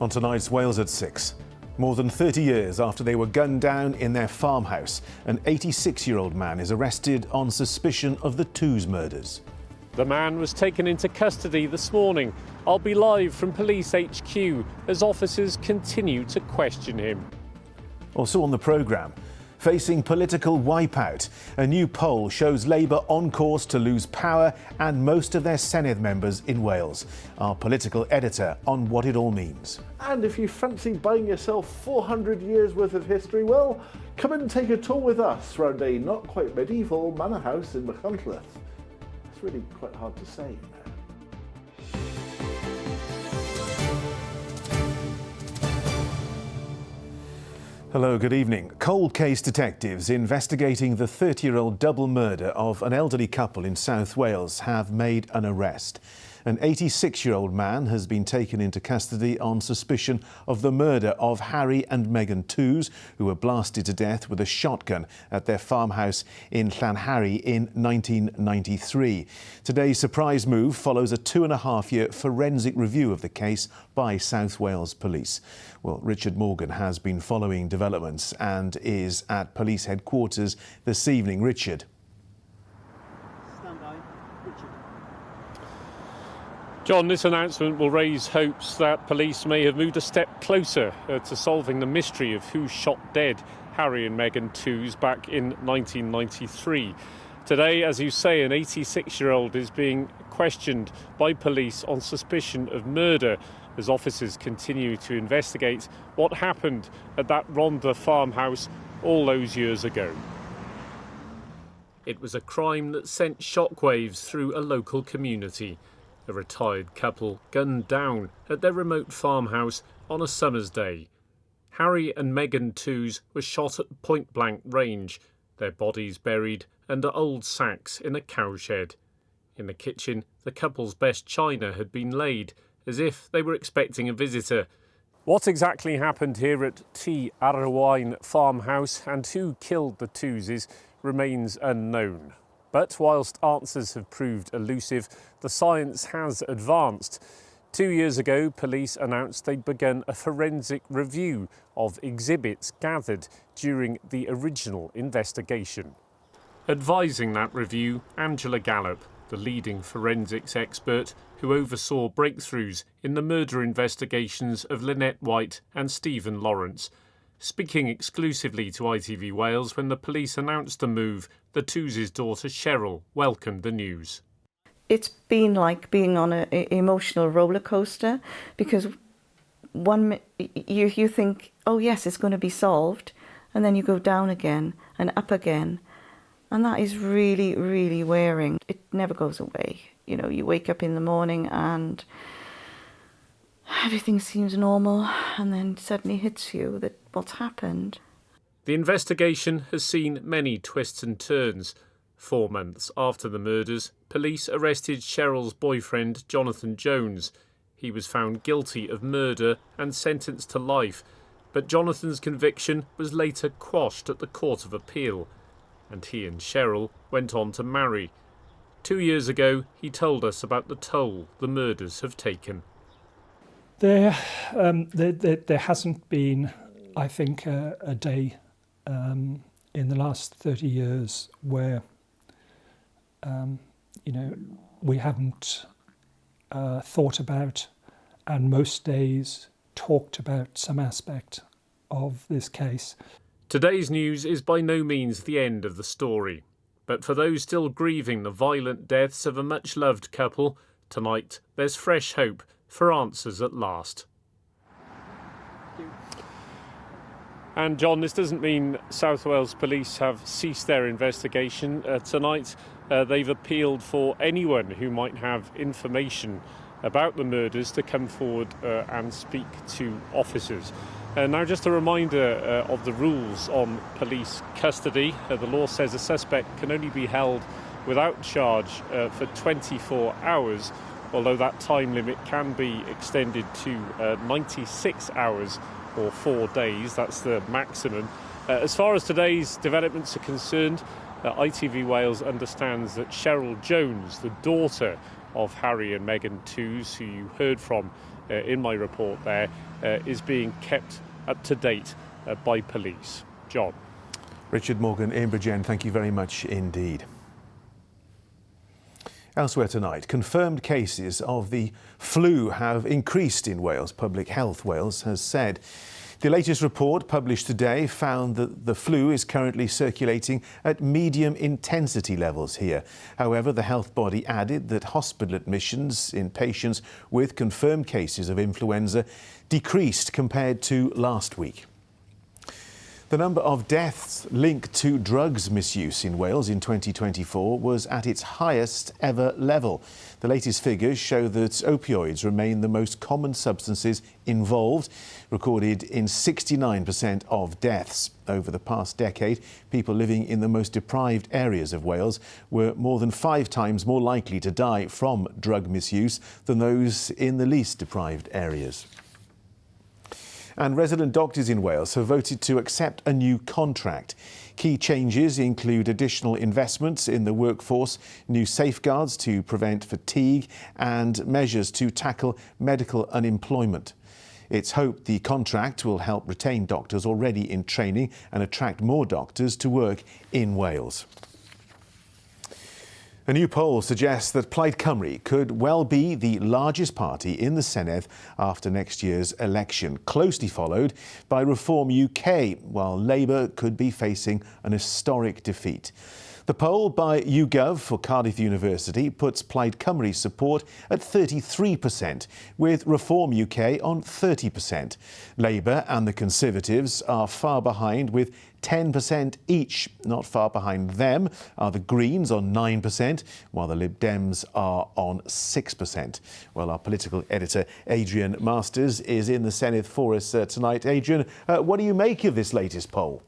On tonight's Wales at 6. More than 30 years after they were gunned down in their farmhouse, an 86-year-old man is arrested on suspicion of the Tews murders. The man was taken into custody this morning. I'll be live from Police HQ as officers continue to question him. Also on the programme, facing political wipeout, a new poll shows Labour on course to lose power and most of their Senedd members in Wales. Our political editor on what it all means. And if you fancy buying yourself 400 years worth of history, well, come and take a tour with us round a not quite medieval manor house in Machynlleth. It's really quite hard to say now. Hello, good evening. Cold case detectives investigating the 30-year-old double murder of an elderly couple in South Wales have made an arrest. An 86-year-old man has been taken into custody on suspicion of the murder of Harry and Meghan Tews, who were blasted to death with a shotgun at their farmhouse in Llanharry in 1993. Today's surprise move follows a 2.5-year forensic review of the case by South Wales Police. Well, Richard Morgan has been following developments and is at police headquarters this evening. Richard. Stand by. Richard. John, this announcement will raise hopes that police may have moved a step closer to solving the mystery of who shot dead Harry and Meghan Tews back in 1993. Today, as you say, an 86-year-old is being questioned by police on suspicion of murder as officers continue to investigate what happened at that Rhondda farmhouse all those years ago. It was a crime that sent shockwaves through a local community. A retired couple gunned down at their remote farmhouse on a summer's day. Harry and Meghan Tews were shot at point-blank range, their bodies buried under old sacks in a cowshed. In the kitchen, the couple's best china had been laid, as if they were expecting a visitor. What exactly happened here at T Arwain farmhouse and who killed the Tewses remains unknown. But whilst answers have proved elusive, the science has advanced. 2 years ago, police announced they'd begun a forensic review of exhibits gathered during the original investigation. Advising that review, Angela Gallop, the leading forensics expert who oversaw breakthroughs in the murder investigations of Lynette White and Stephen Lawrence. Speaking exclusively to ITV Wales when the police announced the move, the Tews' daughter Cheryl welcomed the news. It's been like being on an emotional roller coaster because you think, oh yes, it's going to be solved, and then you go down again and up again. And that is really, really wearing. It never goes away. You know, you wake up in the morning and everything seems normal, and then suddenly hits you that what's happened. The investigation has seen many twists and turns. 4 months after the murders, police arrested Cheryl's boyfriend, Jonathan Jones. He was found guilty of murder and sentenced to life, but Jonathan's conviction was later quashed at the Court of Appeal, and he and Cheryl went on to marry. 2 years ago, he told us about the toll the murders have taken. There hasn't been, I think, a day in the last 30 years where, we haven't thought about, and most days talked about some aspect of this case. Today's news is by no means the end of the story. But for those still grieving the violent deaths of a much-loved couple, tonight there's fresh hope for answers at last. And John, this doesn't mean South Wales Police have ceased their investigation. Tonight they've appealed for anyone who might have information about the murders to come forward and speak to officers. Now, just a reminder of the rules on police custody. The law says a suspect can only be held without charge for 24 hours, although that time limit can be extended to 96 hours or 4 days. That's the maximum. As far as today's developments are concerned, ITV Wales understands that Cheryl Jones, the daughter of Harry and Meghan Tews, who you heard from in my report there, is being kept up to date by police. John. Richard Morgan in Bridgend, thank you very much indeed. Elsewhere tonight, confirmed cases of the flu have increased in Wales. Public Health Wales has said. The latest report published today found that the flu is currently circulating at medium intensity levels here. However, the health body added that hospital admissions in patients with confirmed cases of influenza decreased compared to last week. The number of deaths linked to drugs misuse in Wales in 2024 was at its highest ever level. The latest figures show that opioids remain the most common substances involved, recorded in 69% of deaths. Over the past decade, people living in the most deprived areas of Wales were more than 5 times more likely to die from drug misuse than those in the least deprived areas. And resident doctors in Wales have voted to accept a new contract. Key changes include additional investments in the workforce, new safeguards to prevent fatigue, and measures to tackle medical unemployment. It's hoped the contract will help retain doctors already in training and attract more doctors to work in Wales. A new poll suggests that Plaid Cymru could well be the largest party in the Senedd after next year's election, closely followed by Reform UK, while Labour could be facing an historic defeat. The poll by YouGov for Cardiff University puts Plaid Cymru's support at 33%, with Reform UK on 30%. Labour and the Conservatives are far behind with 10% each. Not far behind them are the Greens on 9%, while the Lib Dems are on 6%. Well, our political editor, Adrian Masters, is in the Senedd for us tonight. Adrian, what do you make of this latest poll?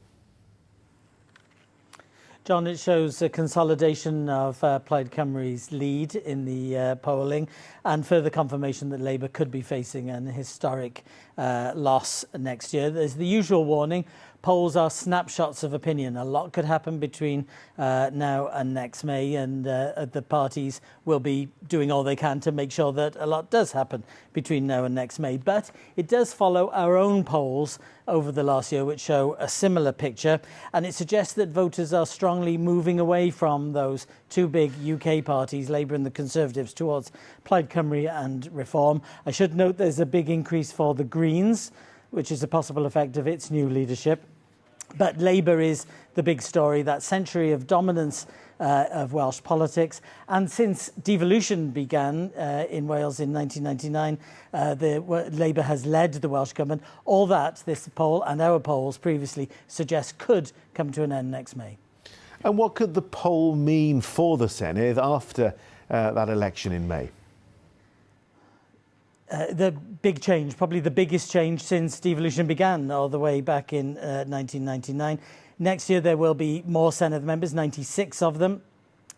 John, it shows a consolidation of Plaid Cymru's lead in the polling and further confirmation that Labour could be facing an historic loss next year. There's the usual warning. Polls are snapshots of opinion. A lot could happen between now and next May, and the parties will be doing all they can to make sure that a lot does happen between now and next May. But it does follow our own polls over the last year, which show a similar picture, and it suggests that voters are strongly moving away from those two big UK parties, Labour and the Conservatives, towards Plaid Cymru and Reform. I should note there's a big increase for the Greens, which is a possible effect of its new leadership. But Labour is the big story, that century of dominance of Welsh politics. And since devolution began in Wales in 1999, Labour has led the Welsh Government. All that, this poll and our polls previously suggest, could come to an end next May. And what could the poll mean for the Senedd after that election in May? The big change, probably the biggest change since devolution began all the way back in 1999. Next year there will be more Senedd members, 96 of them,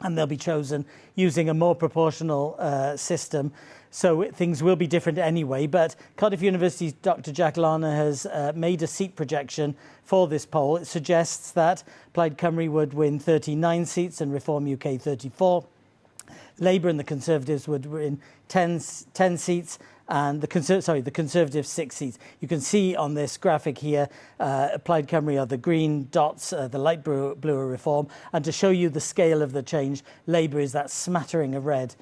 and they'll be chosen using a more proportional system. So things will be different anyway, but Cardiff University's Dr. Jack Larner has made a seat projection for this poll. It suggests that Plaid Cymru would win 39 seats and Reform UK 34. Labour and the Conservatives would win 10 seats, and the Conservatives 6 seats. You can see on this graphic here, Plaid Cymru are the green dots, the light blue are Reform, and to show you the scale of the change, Labour is that smattering of red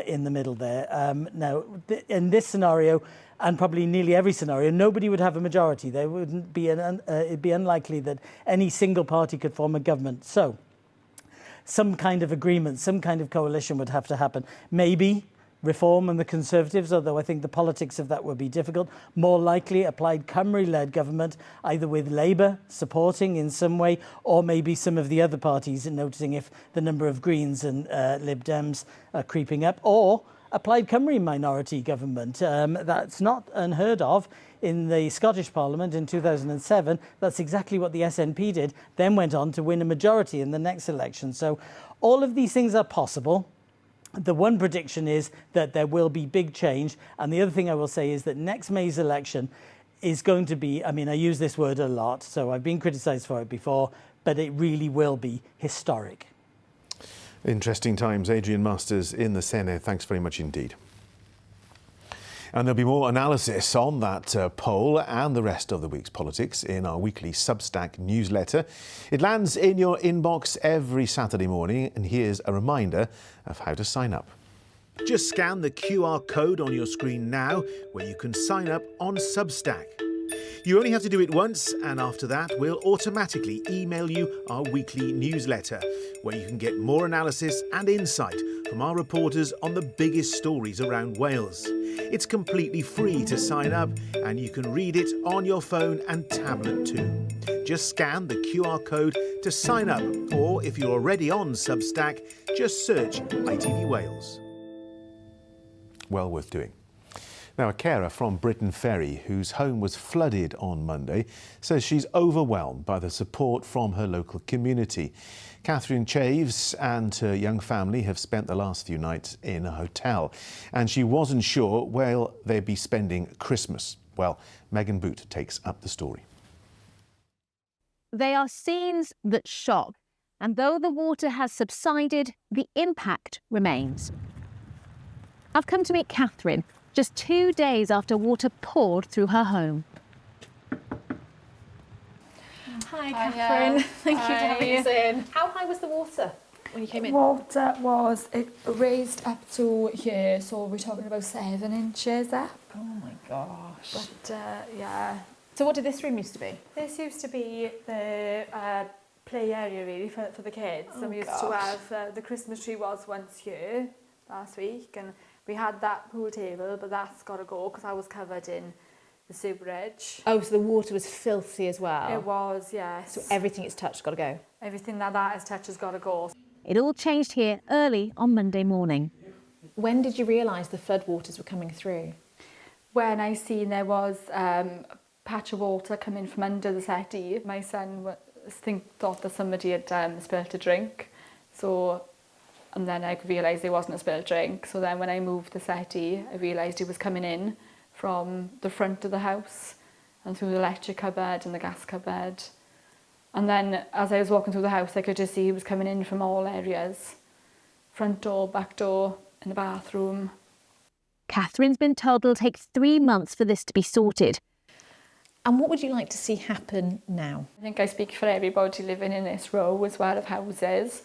in the middle there. Now, in this scenario, and probably nearly every scenario, nobody would have a majority. There wouldn't be it'd be unlikely that any single party could form a government. So, some kind of agreement, some kind of coalition would have to happen. Maybe Reform and the Conservatives, although I think the politics of that would be difficult. More likely a Plaid Cymru-led government, either with Labour supporting in some way, or maybe some of the other parties, and noticing if the number of Greens and Lib Dems are creeping up, or a Plaid Cymru minority government. That's not unheard of. In the Scottish Parliament in 2007, that's exactly what the SNP did, then went on to win a majority in the next election. So all of these things are possible. The one prediction is that there will be big change. And the other thing I will say is that next May's election is going to be, I mean, I use this word a lot, so I've been criticised for it before, but it really will be historic. Interesting times. Adrian Masters in the Senedd. Thanks very much indeed. And there'll be more analysis on that poll and the rest of the week's politics in our weekly Substack newsletter. It lands in your inbox every Saturday morning, and here's a reminder of how to sign up. Just scan the QR code on your screen now, where you can sign up on Substack. You only have to do it once, and after that, we'll automatically email you our weekly newsletter, where you can get more analysis and insight from our reporters on the biggest stories around Wales. It's completely free to sign up, and you can read it on your phone and tablet too. Just scan the QR code to sign up, or if you're already on Substack, just search ITV Wales. Well worth doing. Now, a carer from Britain Ferry, whose home was flooded on Monday, says she's overwhelmed by the support from her local community. Catherine Chaves and her young family have spent the last few nights in a hotel, and she wasn't sure where they'd be spending Christmas. Well, Megan Boot takes up the story. They are scenes that shock, and though the water has subsided, the impact remains. I've come to meet Catherine just 2 days after water poured through her home. Hi, Catherine. Thank you for having us in. How high was the water when you came in? Water was, it raised up to here, so we're talking about 7 inches up. Oh my gosh. But yeah. So what did this room used to be? This used to be the play area really for the kids. Oh, and we used to have, the Christmas tree was once here last week, and we had that pool table, but that's got to go because I was covered in the sewerage. Oh, so the water was filthy as well? It was, yes. So everything it's touched got to go? Everything that has touched has got to go. It all changed here early on Monday morning. When did you realise the floodwaters were coming through? When I seen there was a patch of water coming from under the settee, my son thought that somebody had spilt a drink. And then I realised there wasn't a spilled drink. So then when I moved the settee, I realised it was coming in from the front of the house and through the electric cupboard and the gas cupboard. And then as I was walking through the house, I could just see it was coming in from all areas. Front door, back door, in the bathroom. Catherine's been told it'll take 3 months for this to be sorted. And what would you like to see happen now? I think I speak for everybody living in this row as well of houses,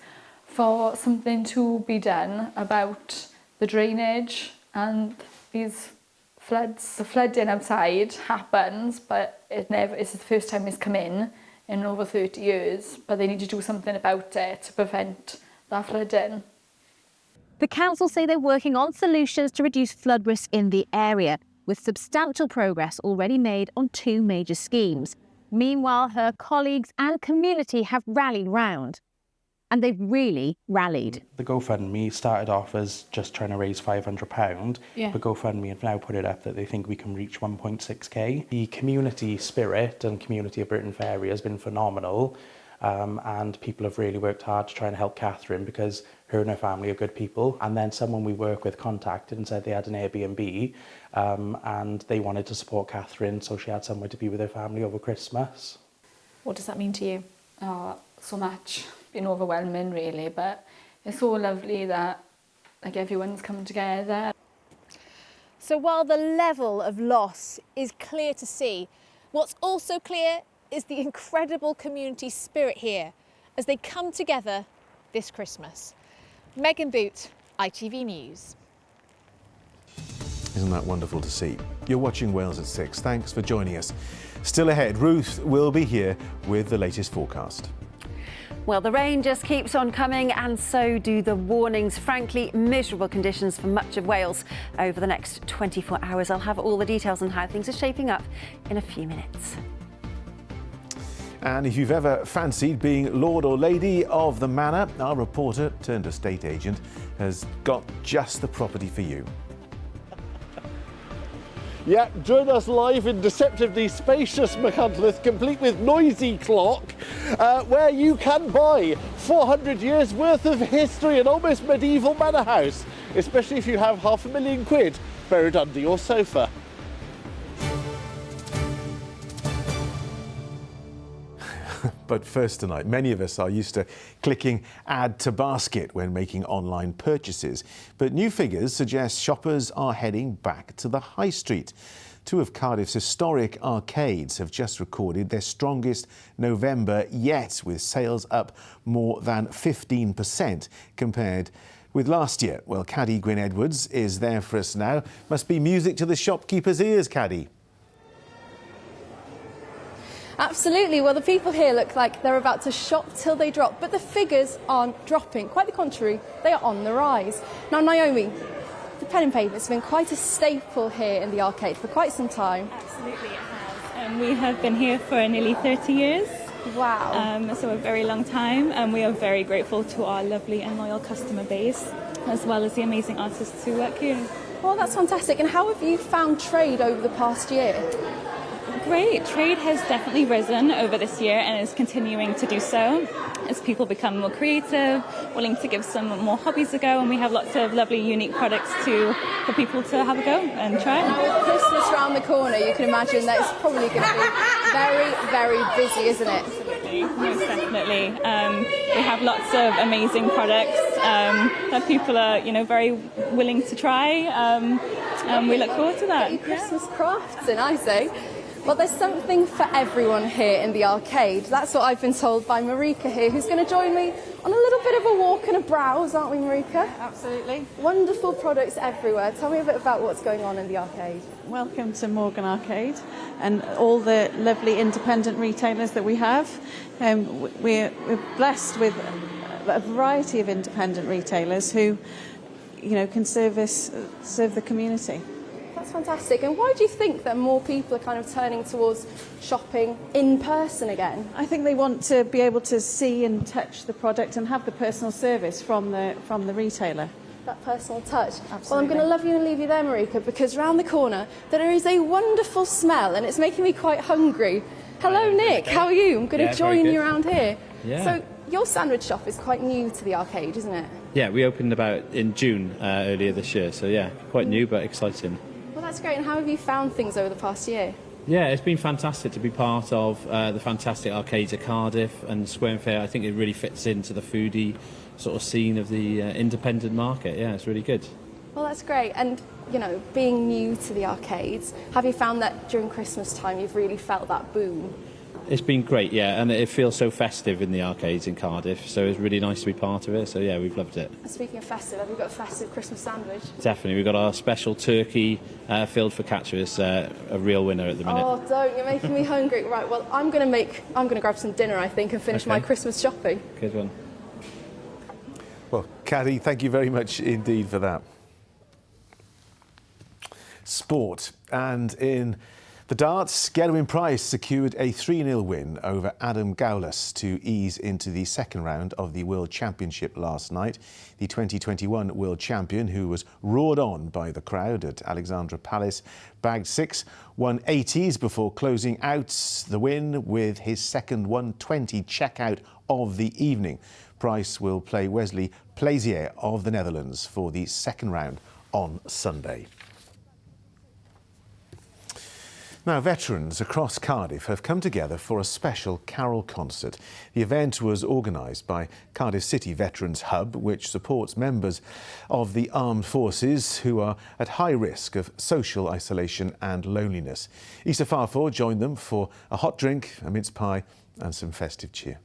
for something to be done about the drainage and these floods. The flooding outside happens, but it's the first time it's come in over 30 years, but they need to do something about it to prevent that flooding. The council say they're working on solutions to reduce flood risk in the area, with substantial progress already made on 2 major schemes. Meanwhile, her colleagues and community have rallied round. And they've really rallied. The GoFundMe started off as just trying to raise £500, but GoFundMe have now put it up that they think we can reach 1.6k. The community spirit and community of Britain Ferry has been phenomenal, and people have really worked hard to try and help Catherine because her and her family are good people. And then someone we work with contacted and said they had an Airbnb, and they wanted to support Catherine so she had somewhere to be with her family over Christmas. What does that mean to you? Oh, so much. Been overwhelming really, but it's so lovely that everyone's come together. So while the level of loss is clear to see, what's also clear is the incredible community spirit here as they come together this Christmas. Megan Boot, ITV News. Isn't that wonderful to see? You're watching Wales at 6. Thanks for joining us. Still ahead, Ruth will be here with the latest forecast. Well, the rain just keeps on coming, and so do the warnings. Frankly, miserable conditions for much of Wales over the next 24 hours. I'll have all the details on how things are shaping up in a few minutes. And if you've ever fancied being Lord or Lady of the Manor, our reporter turned estate agent has got just the property for you. Yeah, join us live in deceptively spacious Machynlleth, complete with noisy clock, where you can buy 400 years worth of history, an almost medieval manor house, especially if you have £500,000 buried under your sofa. But first tonight, many of us are used to clicking add to basket when making online purchases. But new figures suggest shoppers are heading back to the high street. Two of Cardiff's historic arcades have just recorded their strongest November yet, with sales up more than 15% compared with last year. Well, Caddy Gwyn Edwards is there for us now. Must be music to the shopkeepers' ears, Caddy. Absolutely. Well, the people here look like they're about to shop till they drop, but the figures aren't dropping. Quite the contrary, they are on the rise. Now, Naomi, the pen and paper has been quite a staple here in the arcade for quite some time. Absolutely, it has. We have been here for nearly 30 years. Wow. So a very long time, and we are very grateful to our lovely and loyal customer base, as well as the amazing artists who work here. Well, that's fantastic. And how have you found trade over the past year? Great. Trade has definitely risen over this year and is continuing to do so as people become more creative, willing to give some more hobbies a go, and we have lots of lovely unique products for people to have a go and try. Now, with Christmas around the corner, you can imagine that it's probably going to be very, very busy, isn't it? Absolutely, most definitely. We have lots of amazing products that people are, very willing to try, and we look forward to that. Christmas crafts, and I say. Well, there's something for everyone here in the arcade. That's what I've been told by Marika here, who's going to join me on a little bit of a walk and a browse, aren't we, Marika? Absolutely. Wonderful products everywhere. Tell me a bit about what's going on in the arcade. Welcome to Morgan Arcade and all the lovely independent retailers that we have. We're blessed with a variety of independent retailers who, can serve the community. That's fantastic. And why do you think that more people are kind of turning towards shopping in person again? I think they want to be able to see and touch the product and have the personal service from the retailer. That personal touch. Absolutely. Well, I'm going to love you and leave you there, Marika, because round the corner there is a wonderful smell and it's making me quite hungry. Hello, Nick. How are you? I'm going to join you around here. Yeah. So your sandwich shop is quite new to the arcade, isn't it? Yeah, we opened about in June earlier this year, so yeah, quite new but exciting. Well, that's great. And how have you found things over the past year? Yeah, it's been fantastic to be part of the fantastic arcades at Cardiff and Square and Fair. I think it really fits into the foodie sort of scene of the independent market. Yeah, it's really good. Well, that's great. And, being new to the arcades, have you found that during Christmas time you've really felt that boom? It's been great, yeah, and it feels so festive in the arcades in Cardiff, so it's really nice to be part of it, so yeah, we've loved it. And speaking of festive, have you got a festive Christmas sandwich? Definitely, we've got our special turkey filled focaccia, it's a real winner at the minute. Oh, don't, you're making me hungry. Right, well, I'm going to grab some dinner, I think, and finish my Christmas shopping. Good one. Well, Caddy, thank you very much indeed for that. Sport, and in the darts, Gerwyn Price secured a 3-0 win over Adam Gowlas to ease into the second round of the World Championship last night. The 2021 World Champion, who was roared on by the crowd at Alexandra Palace, bagged 6 180s before closing out the win with his second 120 checkout of the evening. Price will play Wesley Plaisier of the Netherlands for the second round on Sunday. Now, veterans across Cardiff have come together for a special carol concert. The event was organised by Cardiff City Veterans Hub, which supports members of the armed forces who are at high risk of social isolation and loneliness. Issa Farfor joined them for a hot drink, a mince pie and some festive cheer.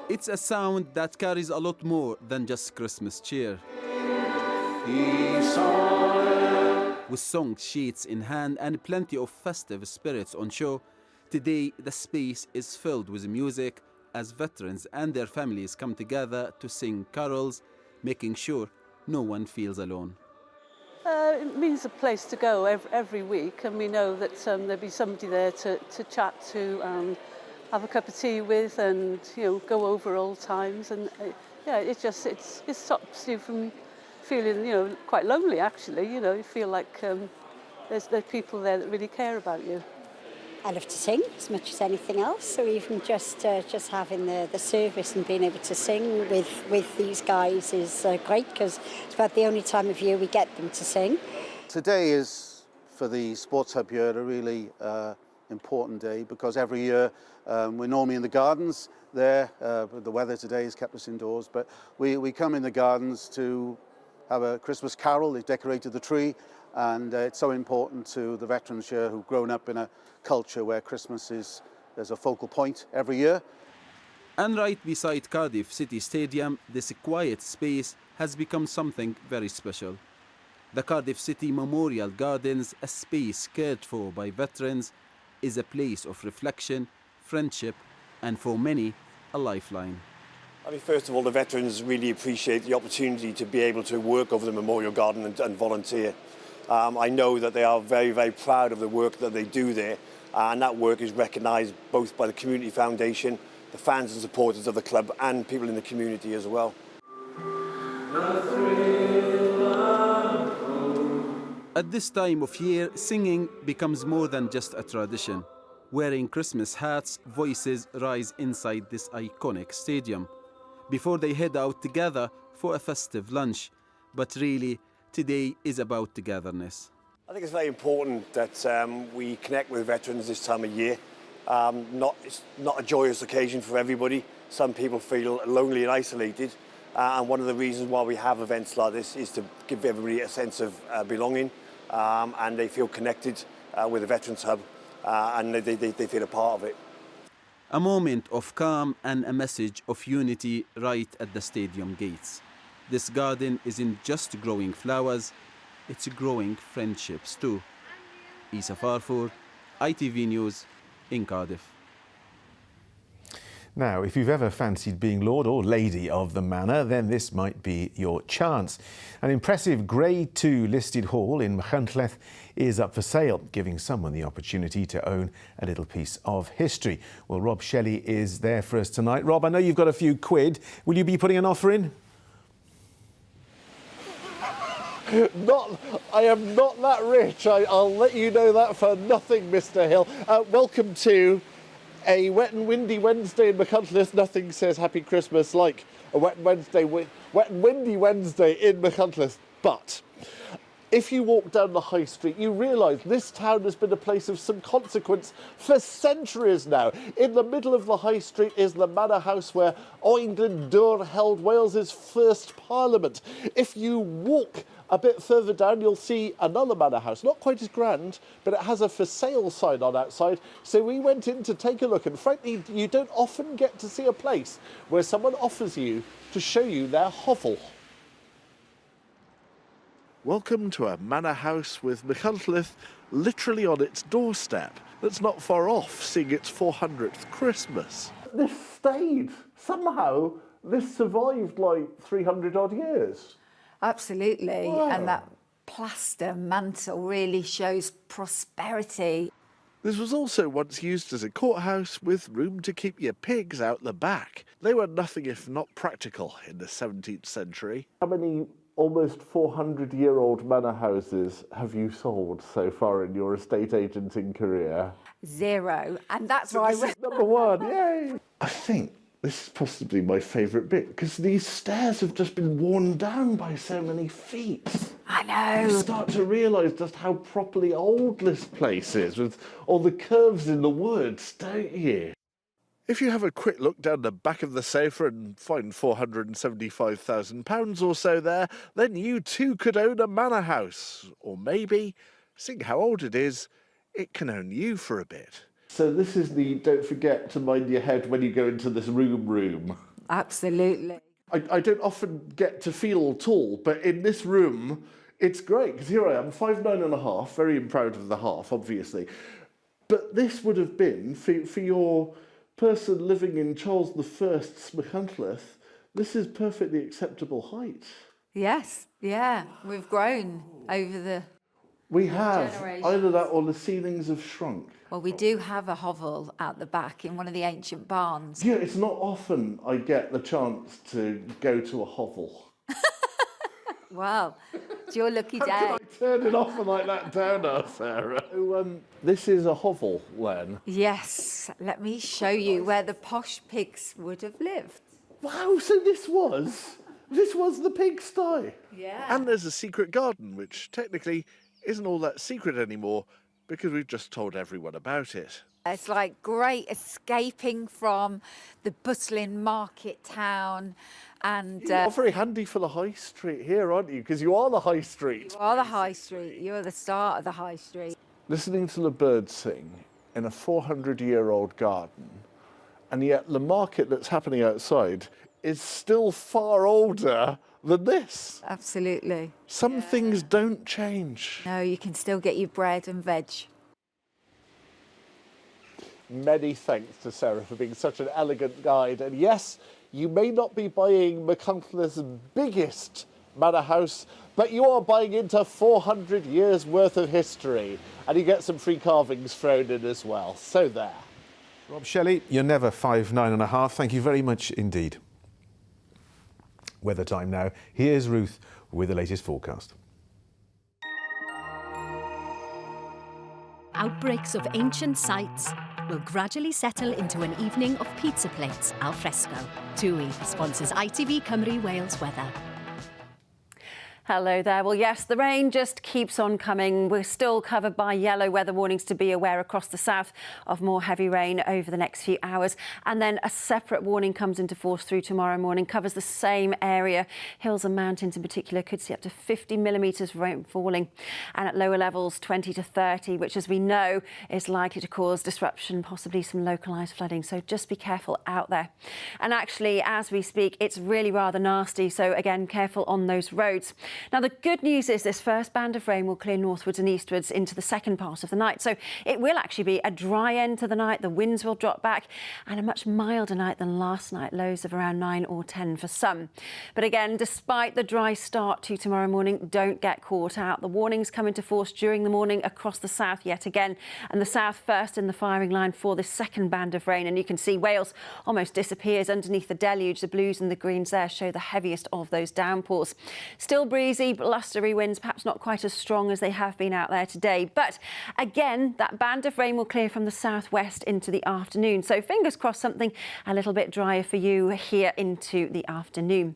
It's a sound that carries a lot more than just Christmas cheer. With song sheets in hand and plenty of festive spirits on show, today the space is filled with music as veterans and their families come together to sing carols, making sure no one feels alone. It means a place to go every week, and we know that there'll be somebody there to chat to, have a cup of tea with, and go over old times. And it stops you from feeling quite lonely. Actually, you feel like there's people there that really care about you. I love to sing as much as anything else, so even just having the service and being able to sing with these guys is great, because it's about the only time of year we get them to sing. Today is for the sports hub here a really important day, because every year we're normally in the gardens there. The weather today has kept us indoors, but we come in the gardens to have a Christmas carol. They've decorated the tree, and it's so important to the veterans here who've grown up in a culture where Christmas there's a focal point every year. And right beside Cardiff City Stadium, this quiet space has become something very special. The Cardiff City Memorial Gardens, a space cared for by veterans, is a place of reflection, friendship, and for many, a lifeline. I mean, first of all, the veterans really appreciate the opportunity to be able to work over the Memorial Garden and volunteer. I know that they are very, very proud of the work that they do there, and that work is recognised both by the Community Foundation, the fans and supporters of the club, and people in the community as well. At this time of year, singing becomes more than just a tradition. Wearing Christmas hats, voices rise inside this iconic stadium before they head out together for a festive lunch. But really, today is about togetherness. I think it's very important that we connect with veterans this time of year. It's not a joyous occasion for everybody. Some people feel lonely and isolated. And one of the reasons why we have events like this is to give everybody a sense of belonging, and they feel connected with the Veterans Hub, and they feel a part of it. A moment of calm and a message of unity right at the stadium gates. This garden isn't just growing flowers, it's growing friendships too. Isa Farfour, ITV News in Cardiff. Now, if you've ever fancied being Lord or Lady of the Manor, then this might be your chance. An impressive Grade 2 listed hall in Machynlleth is up for sale, giving someone the opportunity to own a little piece of history. Well, Rob Shelley is there for us tonight. Rob, I know you've got a few quid. Will you be putting an offer in? I am not that rich. I'll let you know that for nothing, Mr. Hill. Welcome to a wet and windy Wednesday in Machynlleth. Nothing says Happy Christmas like a wet and windy Wednesday in Machynlleth. But if you walk down the high street, you realise this town has been a place of some consequence for centuries now. In the middle of the high street is the manor house where Owain Glyndŵr held Wales's first parliament. If you walk a bit further down, you'll see another manor house, not quite as grand, but it has a for sale sign on outside. So we went in to take a look, and frankly, you don't often get to see a place where someone offers you to show you their hovel. Welcome to a manor house with Machynlleth literally on its doorstep. That's not far off seeing its 400th Christmas. This stayed. Somehow, this survived like 300 odd years. Absolutely, wow. And that plaster mantle really shows prosperity. This was also once used as a courthouse with room to keep your pigs out the back. They were nothing if not practical in the 17th century. How many almost 400-year-old manor houses have you sold so far in your estate agenting career? 0, and that's why this is number 1, yay! I think this is possibly my favourite bit, because these stairs have just been worn down by so many feet. I know. You start to realise just how properly old this place is, with all the curves in the woods, don't you? If you have a quick look down the back of the sofa and find £475,000 or so there, then you too could own a manor house. Or maybe, seeing how old it is, it can own you for a bit. So this is the don't forget to mind your head when you go into this room. Absolutely. I don't often get to feel tall, but in this room, it's great, because here I am, 5'9½", very proud of the half, obviously. But this would have been, for your person living in Charles I's Machynlleth, this is perfectly acceptable height. Yes, yeah, we've grown over the We have. generations. Either that or the ceilings have shrunk. Well, we do have a hovel out the back in one of the ancient barns. Yeah, it's not often I get the chance to go to a hovel. Well, it's your lucky day. How can I turn it off and like that down now, Sarah? So, this is a hovel, then? Yes, let me show you where the posh pigs would have lived. Wow, so this was the pigsty. Yeah. And there's a secret garden, which technically isn't all that secret anymore because we've just told everyone about it. It's like great escaping from the bustling market town. And You're very handy for the high street here, aren't you? Because you are the high street. You are the high street. You're the start of the high street. Listening to the birds sing in a 400-year-old garden, and yet the market that's happening outside is still far older than this. Absolutely. Some things don't change. No, you can still get your bread and veg. Many thanks to Sarah for being such an elegant guide. And yes, you may not be buying Machynlleth's biggest manor house, but you are buying into 400 years worth of history. And you get some free carvings thrown in as well. So there. Rob Shelley, you're never 5'9½". Thank you very much indeed. Weather time now. Here's Ruth with the latest forecast. Outbreaks of ancient sites will gradually settle into an evening of pizza plates al fresco. TUI sponsors ITV Cymru Wales weather. Hello there. Well, yes, the rain just keeps on coming. We're still covered by yellow weather warnings to be aware across the south of more heavy rain over the next few hours. And then a separate warning comes into force through tomorrow morning, covers the same area. Hills and mountains in particular could see up to 50 millimetres of rain falling. And at lower levels, 20 to 30, which, as we know, is likely to cause disruption, possibly some localised flooding. So just be careful out there. And actually, as we speak, it's really rather nasty. So again, careful on those roads. Now, the good news is this first band of rain will clear northwards and eastwards into the second part of the night. So it will actually be a dry end to the night. The winds will drop back and a much milder night than last night. Lows of around 9 or 10 for some. But again, despite the dry start to tomorrow morning, don't get caught out. The warnings come into force during the morning across the south yet again. And the south first in the firing line for this second band of rain. And you can see Wales almost disappears underneath the deluge. The blues and the greens there show the heaviest of those downpours. Still breezy, blustery winds, perhaps not quite as strong as they have been out there today. But again, that band of rain will clear from the southwest into the afternoon. So fingers crossed, something a little bit drier for you here into the afternoon.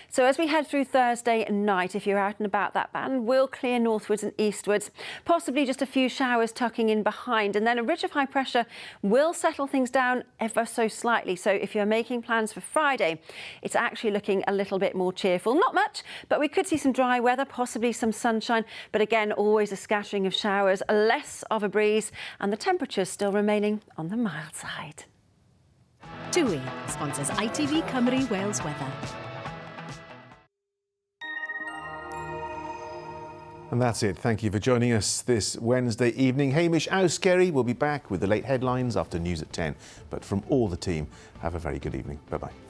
So as we head through Thursday night, if you're out and about, that band will clear northwards and eastwards, possibly just a few showers tucking in behind, and then a ridge of high pressure will settle things down ever so slightly. So if you're making plans for Friday, it's actually looking a little bit more cheerful. Not much, but we could see some dry weather, possibly some sunshine, but again, always a scattering of showers, less of a breeze, and the temperatures still remaining on the mild side. TUI sponsors ITV Cymru Wales weather. And that's it. Thank you for joining us this Wednesday evening. Hamish Auskerry will be back with the late headlines after news at 10. But from all the team, have a very good evening. Bye-bye.